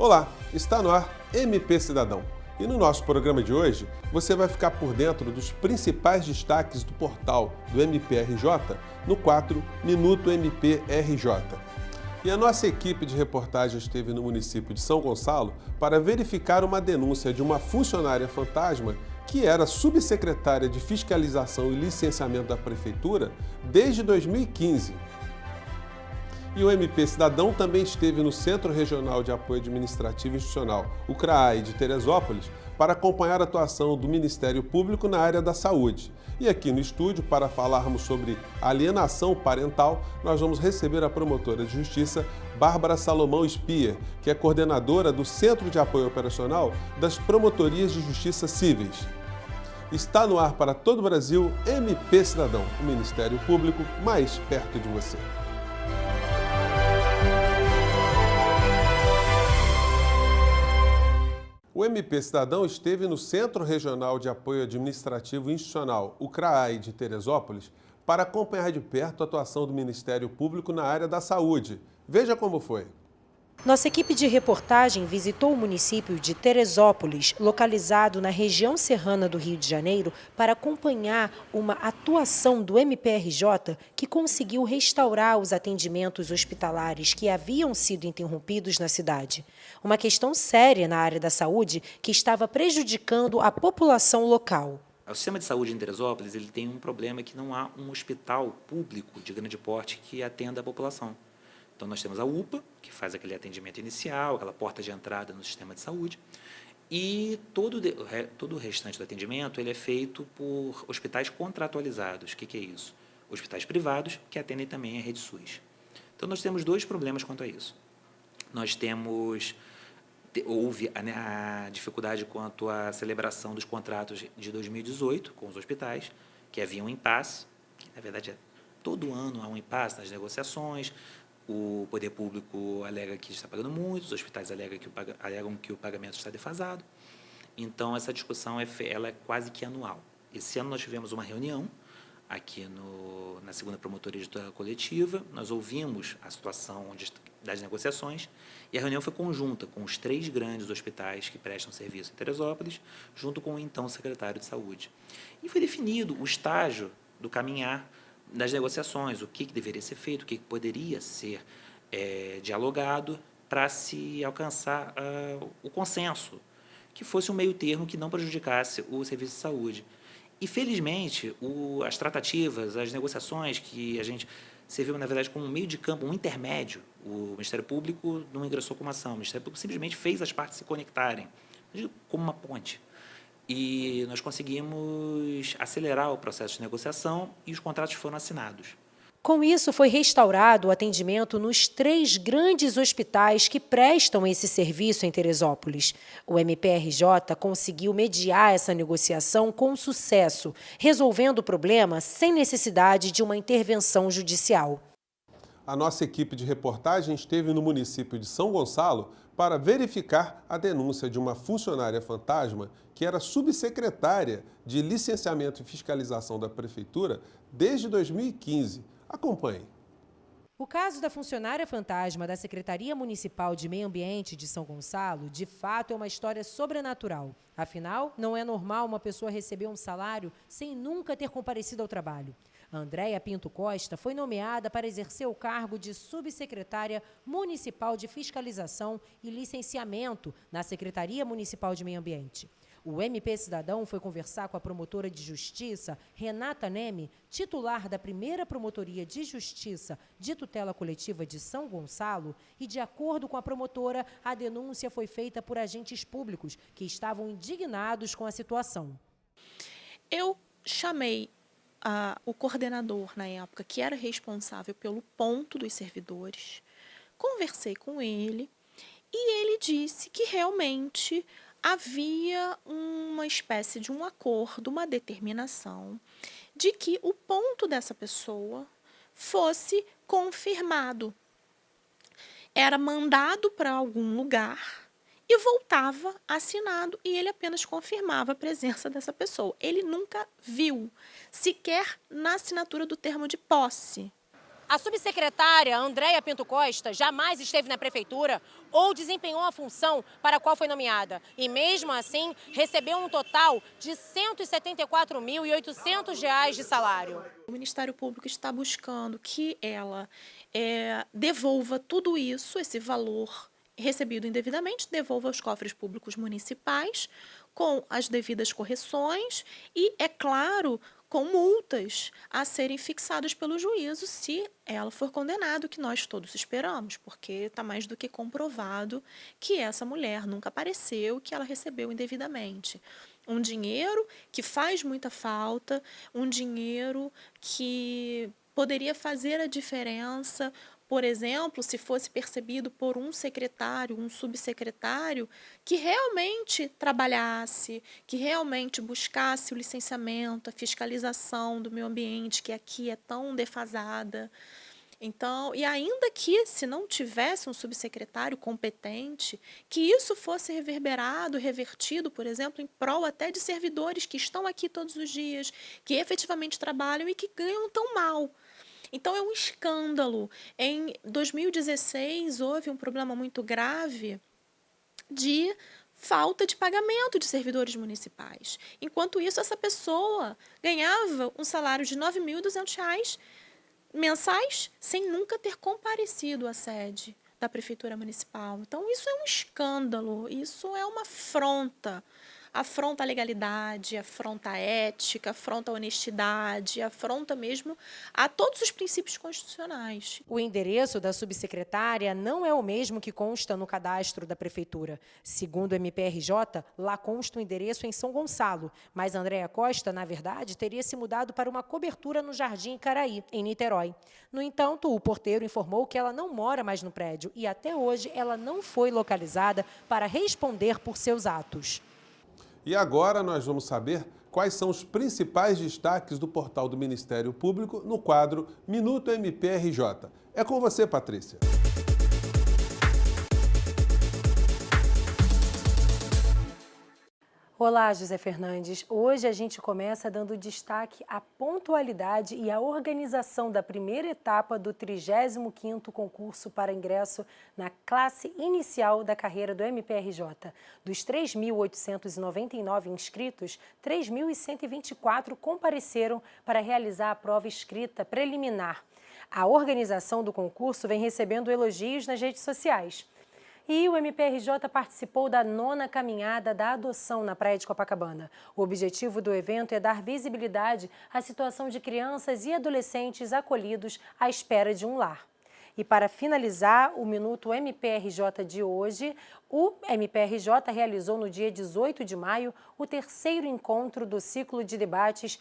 Olá, está no ar MP Cidadão. E no nosso programa de hoje, você vai ficar por dentro dos principais destaques do portal do MPRJ no quadro Minuto MPRJ. E a nossa equipe de reportagem esteve no município de São Gonçalo para verificar uma denúncia de uma funcionária fantasma que era subsecretária de Fiscalização e Licenciamento da Prefeitura desde 2015. E o MP Cidadão também esteve no Centro Regional de Apoio Administrativo e Institucional, o CRAI de Teresópolis, para acompanhar a atuação do Ministério Público na área da saúde. E aqui no estúdio, para falarmos sobre alienação parental, nós vamos receber a promotora de justiça Bárbara Salomão Spier, que é coordenadora do Centro de Apoio Operacional das Promotorias de Justiça Cíveis. Está no ar para todo o Brasil MP Cidadão, o Ministério Público mais perto de você. O MP Cidadão esteve no Centro Regional de Apoio Administrativo e Institucional, o CRAI de Teresópolis, para acompanhar de perto a atuação do Ministério Público na área da saúde. Veja como foi. Nossa equipe de reportagem visitou o município de Teresópolis, localizado na região serrana do Rio de Janeiro, para acompanhar uma atuação do MPRJ que conseguiu restaurar os atendimentos hospitalares que haviam sido interrompidos na cidade. Uma questão séria na área da saúde que estava prejudicando a população local. O sistema de saúde em Teresópolis ele tem um problema que não há um hospital público de grande porte que atenda a população. Então, nós temos a UPA, que faz aquele atendimento inicial, aquela porta de entrada no sistema de saúde, e todo o restante do atendimento ele é feito por hospitais contratualizados. O que é isso? Hospitais privados que atendem também a rede SUS. Então, nós temos dois problemas quanto a isso. Houve a dificuldade quanto à celebração dos contratos de 2018 com os hospitais, que havia um impasse, que, na verdade, todo ano há um impasse nas negociações. O poder público alega que está pagando muito, os hospitais alegam que o pagamento está defasado. Então, essa discussão ela é quase que anual. Esse ano nós tivemos uma reunião aqui na segunda promotoria de tutela coletiva, nós ouvimos a situação das negociações e a reunião foi conjunta com os 3 grandes hospitais que prestam serviço em Teresópolis, junto com o então secretário de Saúde. E foi definido o estágio do caminhar das negociações, o que deveria ser feito, o que poderia ser dialogado para se alcançar o consenso, que fosse um meio termo que não prejudicasse o serviço de saúde. E, felizmente, as tratativas, as negociações que a gente serviu, na verdade, como um meio de campo, um intermédio, o Ministério Público não ingressou com uma ação, o Ministério Público simplesmente fez as partes se conectarem, como uma ponte. E nós conseguimos acelerar o processo de negociação e os contratos foram assinados. Com isso, foi restaurado o atendimento nos 3 grandes hospitais que prestam esse serviço em Teresópolis. O MPRJ conseguiu mediar essa negociação com sucesso, resolvendo o problema sem necessidade de uma intervenção judicial. A nossa equipe de reportagem esteve no município de São Gonçalo para verificar a denúncia de uma funcionária fantasma que era subsecretária de Licenciamento e Fiscalização da Prefeitura desde 2015. Acompanhe. O caso da funcionária fantasma da Secretaria Municipal de Meio Ambiente de São Gonçalo, de fato, é uma história sobrenatural. Afinal, não é normal uma pessoa receber um salário sem nunca ter comparecido ao trabalho. Andréia Pinto Costa foi nomeada para exercer o cargo de subsecretária municipal de Fiscalização e Licenciamento na Secretaria Municipal de Meio Ambiente. O MP Cidadão foi conversar com a promotora de justiça, Renata Neme, titular da primeira Promotoria de Justiça de Tutela Coletiva de São Gonçalo, e, de acordo com a promotora, a denúncia foi feita por agentes públicos que estavam indignados com a situação. Eu chamei o coordenador, na época, que era responsável pelo ponto dos servidores, conversei com ele e ele disse que realmente havia uma espécie de um acordo, uma determinação de que o ponto dessa pessoa fosse confirmado. Era mandado para algum lugar e voltava assinado e ele apenas confirmava a presença dessa pessoa. Ele nunca viu, sequer na assinatura do termo de posse. A subsecretária Andréia Pinto Costa jamais esteve na prefeitura ou desempenhou a função para a qual foi nomeada. E mesmo assim, recebeu um total de R$ 174.800 de salário. O Ministério Público está buscando que ela devolva tudo isso, esse valor recebido indevidamente, devolva aos cofres públicos municipais com as devidas correções e, é claro, com multas a serem fixadas pelo juízo se ela for condenada, o que nós todos esperamos, porque está mais do que comprovado que essa mulher nunca apareceu, que ela recebeu indevidamente. Um dinheiro que faz muita falta, um dinheiro que poderia fazer a diferença. Por exemplo, se fosse percebido por um secretário, um subsecretário, que realmente trabalhasse, que realmente buscasse o licenciamento, a fiscalização do meio ambiente, que aqui é tão defasada. Então, e ainda que, se não tivesse um subsecretário competente, que isso fosse reverberado, revertido, por exemplo, em prol até de servidores que estão aqui todos os dias, que efetivamente trabalham e que ganham tão mal. Então, é um escândalo. Em 2016, houve um problema muito grave de falta de pagamento de servidores municipais. Enquanto isso, essa pessoa ganhava um salário de R$ 9.200 mensais sem nunca ter comparecido à sede da Prefeitura Municipal. Então, isso é um escândalo, isso é uma afronta. Afronta a legalidade, afronta a ética, afronta a honestidade, afronta mesmo a todos os princípios constitucionais. O endereço da subsecretária não é o mesmo que consta no cadastro da prefeitura. Segundo o MPRJ, lá consta o endereço em São Gonçalo, mas Andréia Costa, na verdade, teria se mudado para uma cobertura no Jardim Icaraí, em Niterói. No entanto, o porteiro informou que ela não mora mais no prédio e até hoje ela não foi localizada para responder por seus atos. E agora nós vamos saber quais são os principais destaques do portal do Ministério Público no quadro Minuto MPRJ. É com você, Patrícia. Olá, José Fernandes. Hoje a gente começa dando destaque à pontualidade e à organização da primeira etapa do 35º concurso para ingresso na classe inicial da carreira do MPRJ. Dos 3.899 inscritos, 3.124 compareceram para realizar a prova escrita preliminar. A organização do concurso vem recebendo elogios nas redes sociais. E o MPRJ participou da 9ª caminhada da adoção na Praia de Copacabana. O objetivo do evento é dar visibilidade à situação de crianças e adolescentes acolhidos à espera de um lar. E para finalizar o Minuto MPRJ de hoje, o MPRJ realizou no dia 18 de maio o 3º encontro do ciclo de debates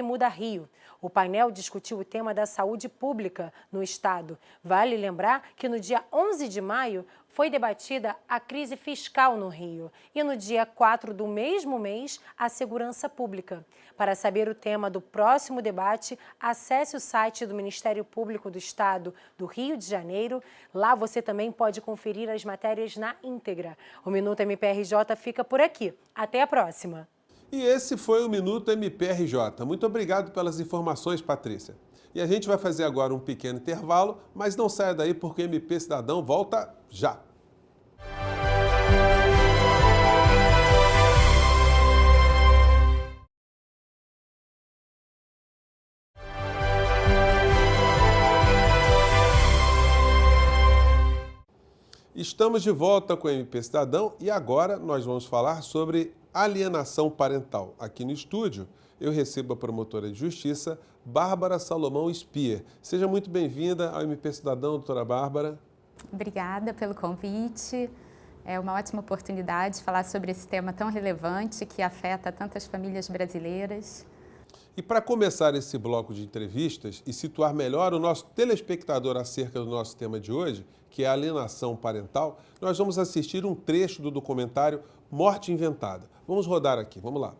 #MudaRio. O painel discutiu o tema da saúde pública no Estado. Vale lembrar que no dia 11 de maio foi debatida a crise fiscal no Rio e no dia 4 do mesmo mês a segurança pública. Para saber o tema do próximo debate, acesse o site do Ministério Público do Estado do Rio de Janeiro. Lá você também pode conferir as matérias na íntegra. O Minuto MPRJ fica por aqui. Até a próxima! E esse foi o Minuto MPRJ. Muito obrigado pelas informações, Patrícia. E a gente vai fazer agora um pequeno intervalo, mas não saia daí porque o MP Cidadão volta já. Estamos de volta com o MP Cidadão e agora nós vamos falar sobre alienação parental. Aqui no estúdio eu recebo a promotora de justiça, Bárbara Salomão Spier. Seja muito bem-vinda ao MP Cidadão, doutora Bárbara. Obrigada pelo convite. É uma ótima oportunidade de falar sobre esse tema tão relevante que afeta tantas famílias brasileiras. E para começar esse bloco de entrevistas e situar melhor o nosso telespectador acerca do nosso tema de hoje, que é a alienação parental, nós vamos assistir um trecho do documentário Morte Inventada. Vamos rodar aqui, vamos lá.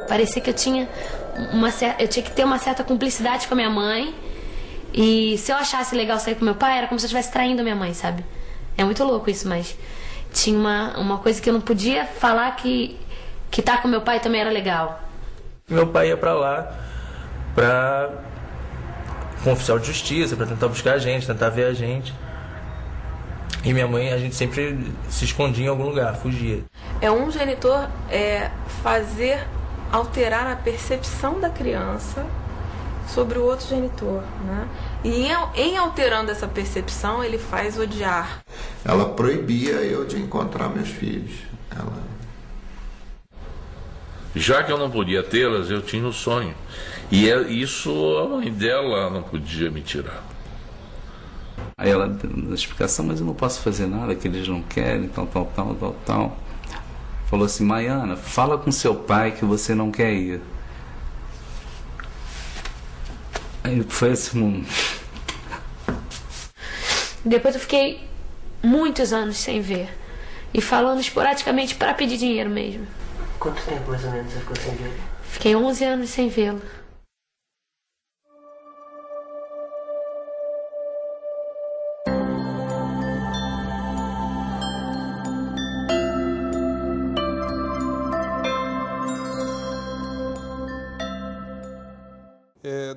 Parecia que eu tinha que ter uma certa cumplicidade com a minha mãe. E se eu achasse legal sair com meu pai, era como se eu estivesse traindo a minha mãe, sabe? É muito louco isso, mas tinha uma coisa que eu não podia falar que que tá com meu pai também era legal. Meu pai ia pra lá com o oficial de justiça, pra tentar buscar a gente, tentar ver a gente. E minha mãe, a gente sempre se escondia em algum lugar, fugia. Um genitor alterar a percepção da criança sobre o outro genitor, né? E em alterando essa percepção, ele faz odiar. Ela proibia eu de encontrar meus filhos. Já que eu não podia tê-las, eu tinha o sonho. E isso a mãe dela não podia me tirar. Aí ela deu a explicação, mas eu não posso fazer nada, que eles não querem, tal. Falou assim, Maiana, fala com seu pai que você não quer ir. Aí foi assim... Depois eu fiquei muitos anos sem ver. E falando esporadicamente para pedir dinheiro mesmo. Quanto tempo mais ou menos você ficou sem vê-lo? Fiquei 11 anos sem vê-lo.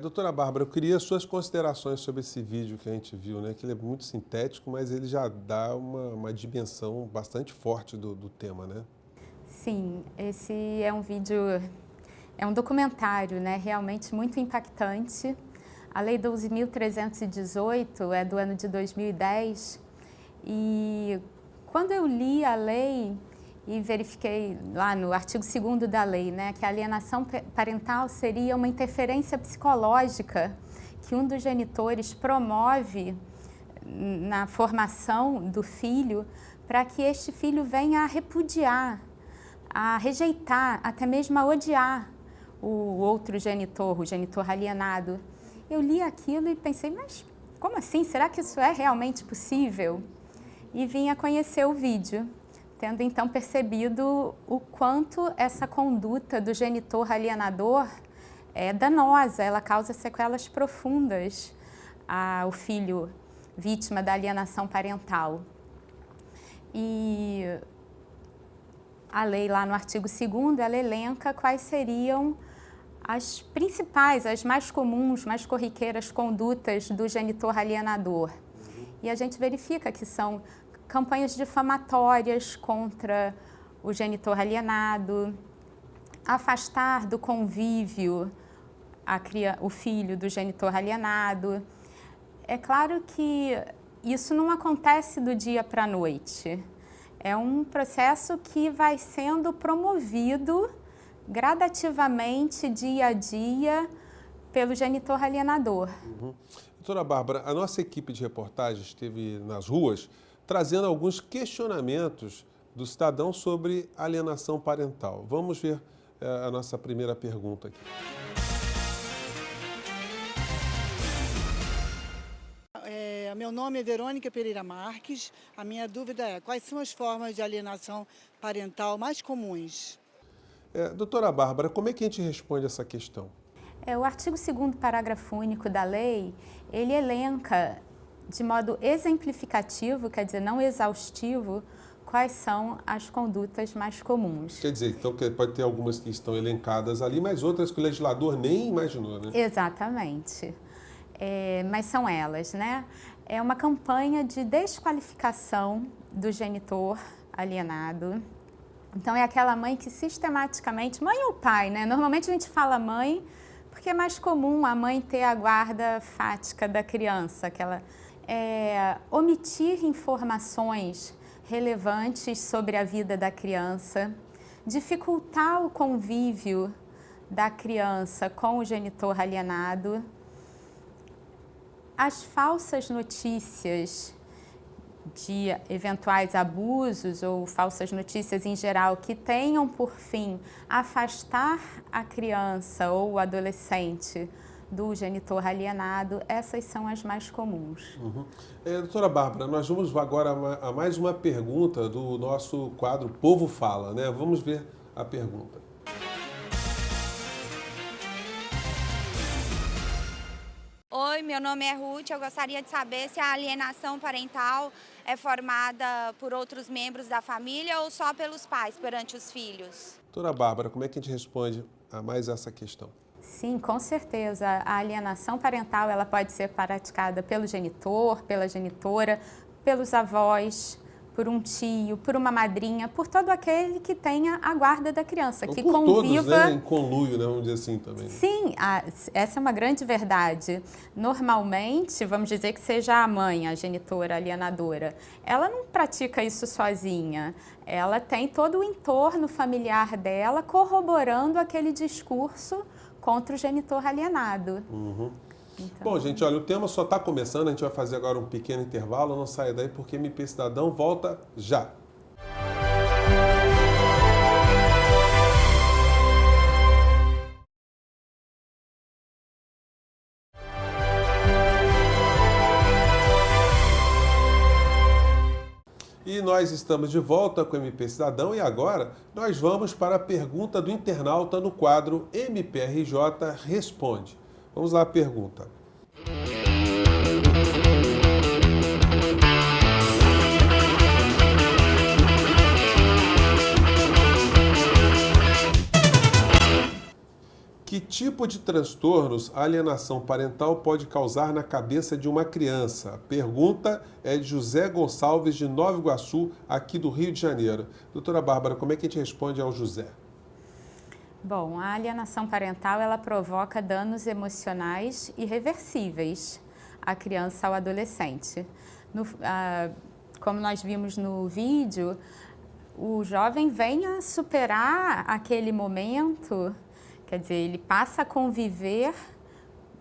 Doutora Bárbara, eu queria suas considerações sobre esse vídeo que a gente viu, né? Que ele é muito sintético, mas ele já dá uma dimensão bastante forte do tema, né? Sim, esse é um vídeo, é um documentário, né? Realmente muito impactante. A Lei 12.318 é do ano de 2010 e quando eu li a lei e verifiquei lá no artigo 2º da lei, né, que a alienação parental seria uma interferência psicológica que um dos genitores promove na formação do filho para que este filho venha a repudiar, a rejeitar, até mesmo a odiar o outro genitor, o genitor alienado. Eu li aquilo e pensei, mas como assim? Será que isso é realmente possível? E vim a conhecer o vídeo, tendo então percebido o quanto essa conduta do genitor alienador é danosa, ela causa sequelas profundas ao filho vítima da alienação parental. E a lei lá no artigo 2º, ela elenca quais seriam as principais, as mais comuns, mais corriqueiras condutas do genitor alienador. E a gente verifica que são campanhas difamatórias contra o genitor alienado, afastar do convívio o filho do genitor alienado. É claro que isso não acontece do dia para a noite. É um processo que vai sendo promovido gradativamente, dia a dia, pelo genitor alienador. Doutora Bárbara, a nossa equipe de reportagem esteve nas ruas trazendo alguns questionamentos do cidadão sobre alienação parental. Vamos ver a nossa primeira pergunta aqui. Meu nome é Verônica Pereira Marques. A minha dúvida é, quais são as formas de alienação parental mais comuns? Doutora Bárbara, como é que a gente responde essa questão? O artigo 2º, parágrafo único da lei, ele elenca de modo exemplificativo, quer dizer, não exaustivo, quais são as condutas mais comuns. Quer dizer, então pode ter algumas que estão elencadas ali, mas outras que o legislador nem imaginou, né? Exatamente. Mas são elas, né? É uma campanha de desqualificação do genitor alienado. Então, é aquela mãe que sistematicamente, mãe ou pai, né? Normalmente a gente fala mãe, porque é mais comum a mãe ter a guarda fática da criança, omitir informações relevantes sobre a vida da criança, dificultar o convívio da criança com o genitor alienado, as falsas notícias de eventuais abusos ou falsas notícias em geral que tenham por fim afastar a criança ou o adolescente do genitor alienado, essas são as mais comuns. Doutora Bárbara, nós vamos agora a mais uma pergunta do nosso quadro Povo Fala, né? Vamos ver a pergunta. Oi, meu nome é Ruth. Eu gostaria de saber se a alienação parental é formada por outros membros da família ou só pelos pais perante os filhos. Doutora Bárbara, como é que a gente responde a mais essa questão? Sim, com certeza. A alienação parental ela pode ser praticada pelo genitor, pela genitora, pelos avós, por um tio, por uma madrinha, por todo aquele que tenha a guarda da criança, Ou que por conviva... todos, né? Em conluio, né? Vamos dizer assim também. Sim, essa é uma grande verdade. Normalmente, vamos dizer que seja a mãe, a genitora, a alienadora, ela não pratica isso sozinha. Ela tem todo o entorno familiar dela corroborando aquele discurso contra o genitor alienado. Então... Bom, gente, olha, o tema só está começando, a gente vai fazer agora um pequeno intervalo, não saia daí porque MP Cidadão volta já. E nós estamos de volta com o MP Cidadão e agora nós vamos para a pergunta do internauta no quadro MPRJ Responde. Vamos lá a pergunta. Que tipo de transtornos a alienação parental pode causar na cabeça de uma criança? A pergunta é de José Gonçalves, de Nova Iguaçu, aqui do Rio de Janeiro. Doutora Bárbara, como é que a gente responde ao José? Bom, a alienação parental ela provoca danos emocionais irreversíveis à criança ou adolescente. Como nós vimos no vídeo, o jovem vem a superar aquele momento, quer dizer, ele passa a conviver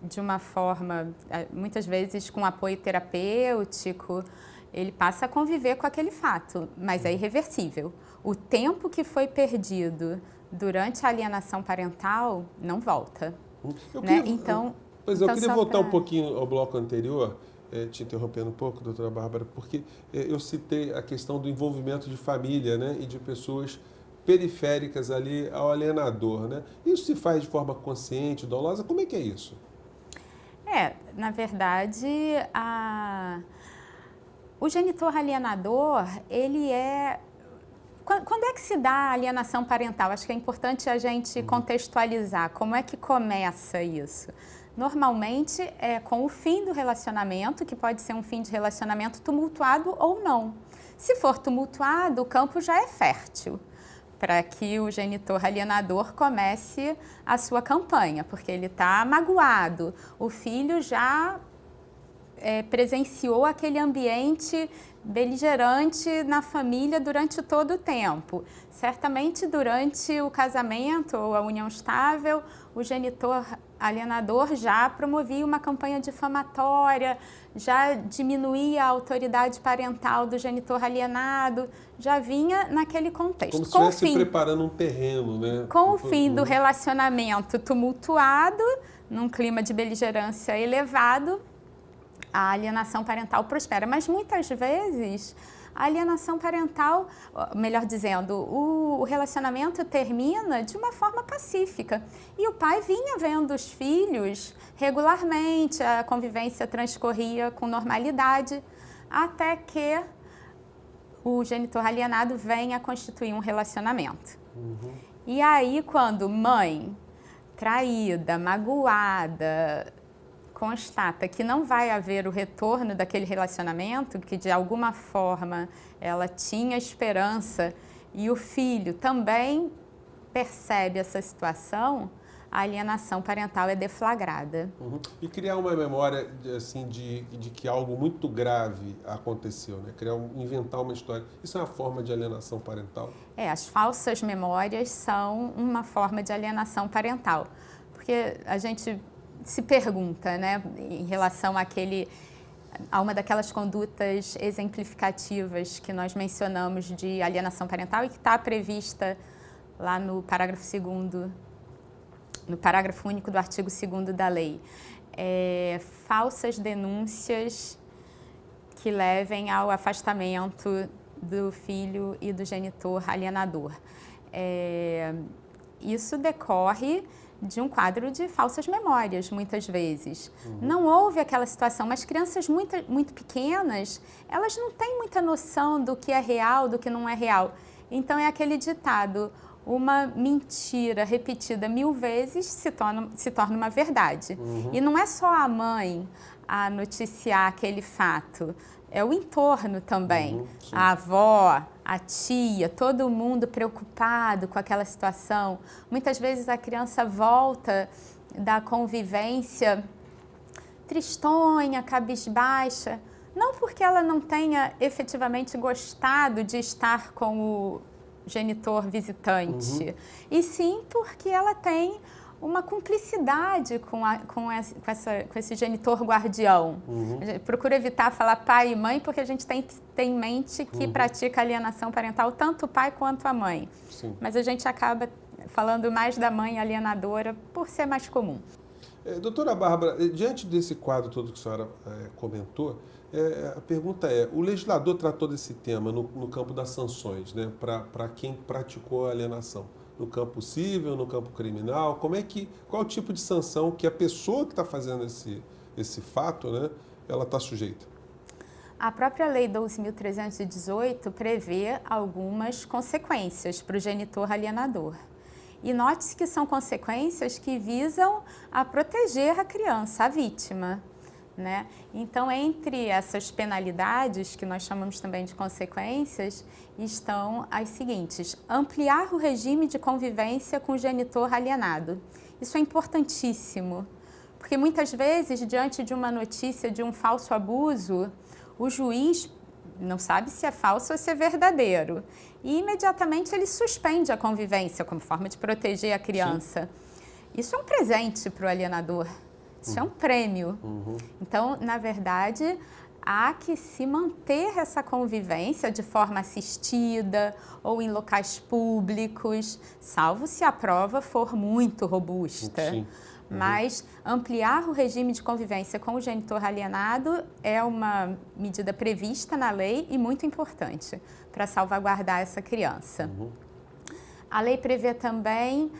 de uma forma, muitas vezes com apoio terapêutico, ele passa a conviver com aquele fato, mas é irreversível. O tempo que foi perdido durante a alienação parental não volta. Eu queria voltar um pouquinho ao bloco anterior, te interrompendo um pouco, doutora Bárbara, porque eu citei a questão do envolvimento de família, né, e de pessoas periféricas ali ao alienador, né? Isso se faz de forma consciente, dolosa? Como é que é isso? Na verdade, o genitor alienador, ele é... Quando é que se dá a alienação parental? Acho que é importante a gente contextualizar como é que começa isso. Normalmente é com o fim do relacionamento, que pode ser um fim de relacionamento tumultuado ou não. Se for tumultuado, o campo já é fértil para que o genitor alienador comece a sua campanha, porque ele está magoado. O filho já presenciou aquele ambiente beligerante na família durante todo o tempo. Certamente, durante o casamento ou a união estável, o genitor alienador já promovia uma campanha difamatória, já diminuía a autoridade parental do genitor alienado, já vinha naquele contexto. Como se estivesse preparando um terreno, né? Com o fim do relacionamento tumultuado, num clima de beligerância elevado, a alienação parental prospera. Mas muitas vezes a alienação parental, melhor dizendo, o relacionamento termina de uma forma pacífica. E o pai vinha vendo os filhos regularmente, a convivência transcorria com normalidade, até que o genitor alienado vem a constituir um relacionamento. E aí, quando mãe traída, magoada, constata que não vai haver o retorno daquele relacionamento, que de alguma forma ela tinha esperança, e o filho também percebe essa situação, a alienação parental é deflagrada. E criar uma memória assim, de que algo muito grave aconteceu, né? Inventar uma história. Isso é uma forma de alienação parental? As falsas memórias são uma forma de alienação parental. Porque a gente se pergunta, né, em relação a uma daquelas condutas exemplificativas que nós mencionamos de alienação parental e que está prevista lá no parágrafo 2º, no parágrafo único do artigo 2º da lei. Falsas denúncias que levem ao afastamento do filho e do genitor alienador. Isso decorre de um quadro de falsas memórias, muitas vezes. Não houve aquela situação, mas crianças muito pequenas, elas não têm muita noção do que é real, do que não é real. Então é aquele ditado, uma mentira repetida 1000 vezes se torna uma verdade. E não é só a mãe a noticiar aquele fato, é o entorno também. A avó, a tia, todo mundo preocupado com aquela situação. Muitas vezes a criança volta da convivência tristonha, cabisbaixa, não porque ela não tenha efetivamente gostado de estar com o genitor visitante, e sim porque ela tem uma cumplicidade com esse genitor guardião. A gente procura evitar falar pai e mãe, porque a gente tem em mente que pratica alienação parental tanto o pai quanto a mãe. Mas a gente acaba falando mais da mãe alienadora por ser mais comum. Doutora Bárbara, diante desse quadro todo que a senhora comentou, a pergunta é, o legislador tratou desse tema no campo das sanções, né, para quem praticou a alienação? No campo civil, no campo criminal, qual o tipo de sanção que a pessoa que está fazendo esse fato, né, ela está sujeita? A própria Lei 12.318 prevê algumas consequências para o genitor alienador. E note-se que são consequências que visam a proteger a criança, a vítima, né? Então, entre essas penalidades, que nós chamamos também de consequências, estão as seguintes: ampliar o regime de convivência com o genitor alienado. Isso é importantíssimo, porque muitas vezes, diante de uma notícia de um falso abuso, o juiz não sabe se é falso ou se é verdadeiro. E imediatamente ele suspende a convivência como forma de proteger a criança. Isso é um presente para o alienador. Isso é um prêmio. Então, na verdade, há que se manter essa convivência de forma assistida ou em locais públicos, salvo se a prova for muito robusta. Mas ampliar o regime de convivência com o genitor alienado é uma medida prevista na lei e muito importante para salvaguardar essa criança. A lei prevê também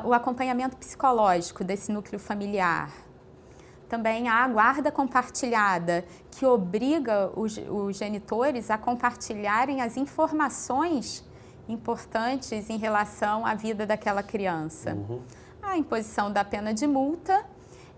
o acompanhamento psicológico desse núcleo familiar. Também a guarda compartilhada, que obriga os genitores a compartilharem as informações importantes em relação à vida daquela criança. A imposição da pena de multa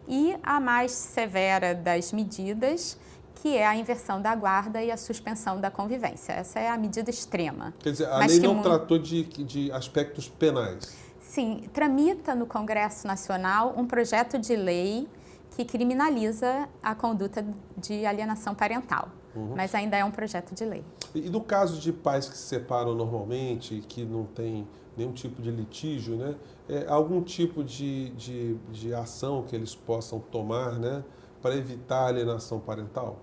e a mais severa das medidas, que é a inversão da guarda e a suspensão da convivência. Essa é a medida extrema. Quer dizer, a lei não tratou de aspectos penais? Sim, tramita no Congresso Nacional um projeto de lei que criminaliza a conduta de alienação parental, mas ainda é um projeto de lei. E no caso de pais que se separam normalmente, que não tem nenhum tipo de litígio, né, algum tipo de ação que eles possam tomar, né, para evitar a alienação parental?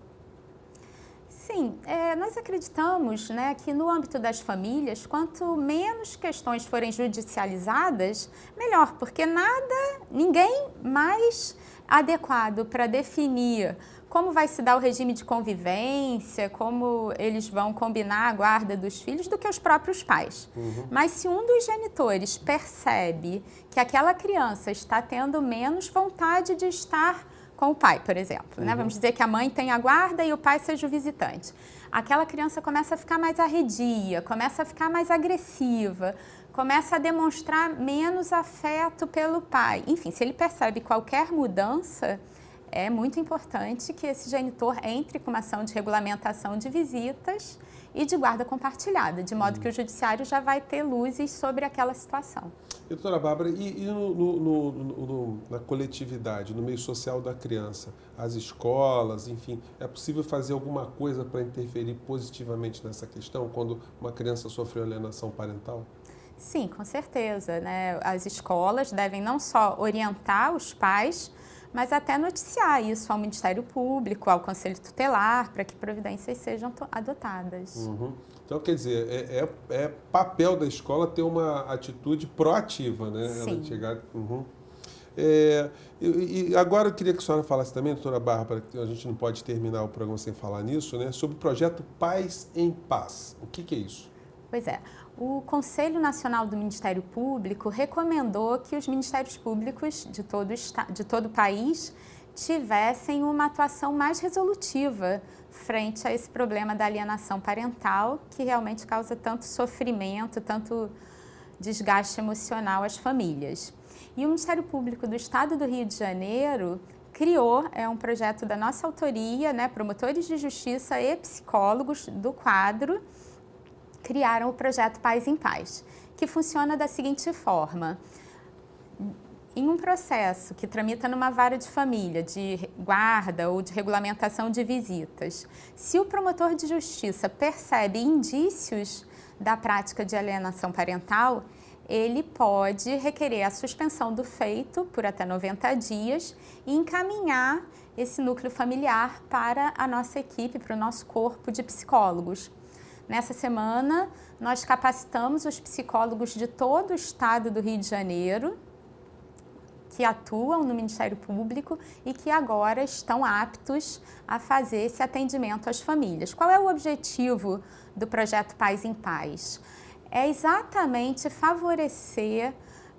Sim, nós acreditamos, né, que no âmbito das famílias, quanto menos questões forem judicializadas, melhor, porque ninguém mais adequado para definir como vai se dar o regime de convivência, como eles vão combinar a guarda dos filhos, do que os próprios pais. Mas se um dos genitores percebe que aquela criança está tendo menos vontade de estar com o pai, por exemplo, né? Vamos dizer que a mãe tem a guarda e o pai seja o visitante. Aquela criança começa a ficar mais arredia, começa a ficar mais agressiva, começa a demonstrar menos afeto pelo pai. Enfim, se ele percebe qualquer mudança, é muito importante que esse genitor entre com uma ação de regulamentação de visitas e de guarda compartilhada, de modo que o judiciário já vai ter luzes sobre aquela situação. Doutora Bárbara, e na coletividade, no meio social da criança, as escolas, enfim, é possível fazer alguma coisa para interferir positivamente nessa questão, quando uma criança sofreu alienação parental? Sim, com certeza, né? As escolas devem não só orientar os pais, mas até noticiar isso ao Ministério Público, ao Conselho Tutelar, para que providências sejam adotadas. Então, quer dizer, é papel da escola ter uma atitude proativa, né? Sim. Ela chegar... E agora eu queria que a senhora falasse também, doutora Bárbara, que a gente não pode terminar o programa sem falar nisso, né? Sobre o projeto Pais em Paz. O que é isso? Pois é. O Conselho Nacional do Ministério Público recomendou que os ministérios públicos de todo o país tivessem uma atuação mais resolutiva frente a esse problema da alienação parental, que realmente causa tanto sofrimento, tanto desgaste emocional às famílias. E o Ministério Público do Estado do Rio de Janeiro criou, um projeto da nossa autoria, promotores de justiça e psicólogos do quadro, criaram o projeto Pais em Paz, que funciona da seguinte forma. Em um processo que tramita numa vara de família, de guarda ou de regulamentação de visitas, se o promotor de justiça percebe indícios da prática de alienação parental, ele pode requerer a suspensão do feito por até 90 dias e encaminhar esse núcleo familiar para a nossa equipe, para o nosso corpo de psicólogos. Nessa semana, nós capacitamos os psicólogos de todo o estado do Rio de Janeiro, que atuam no Ministério Público e que agora estão aptos a fazer esse atendimento às famílias. Qual é o objetivo do projeto Pais em Paz? É exatamente favorecer,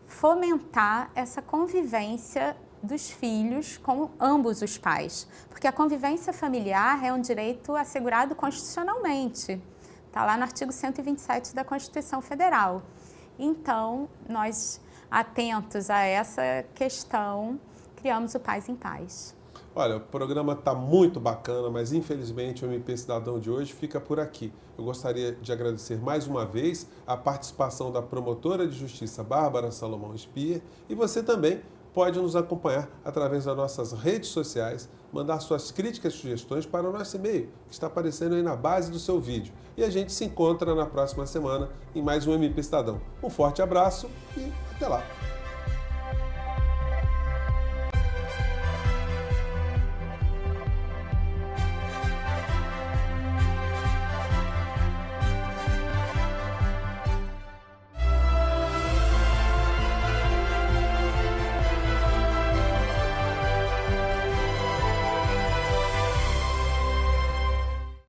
fomentar essa convivência dos filhos com ambos os pais, porque a convivência familiar é um direito assegurado constitucionalmente. Está lá no artigo 127 da Constituição Federal. Então, nós, atentos a essa questão, criamos o Pais em Paz. Olha, o programa está muito bacana, mas infelizmente o MP Cidadão de hoje fica por aqui. Eu gostaria de agradecer mais uma vez a participação da promotora de justiça Bárbara Salomão Spier, e você também pode nos acompanhar através das nossas redes sociais, mandar suas críticas e sugestões para o nosso e-mail, que está aparecendo aí na base do seu vídeo. E a gente se encontra na próxima semana em mais um MP Cidadão. Um forte abraço e até lá!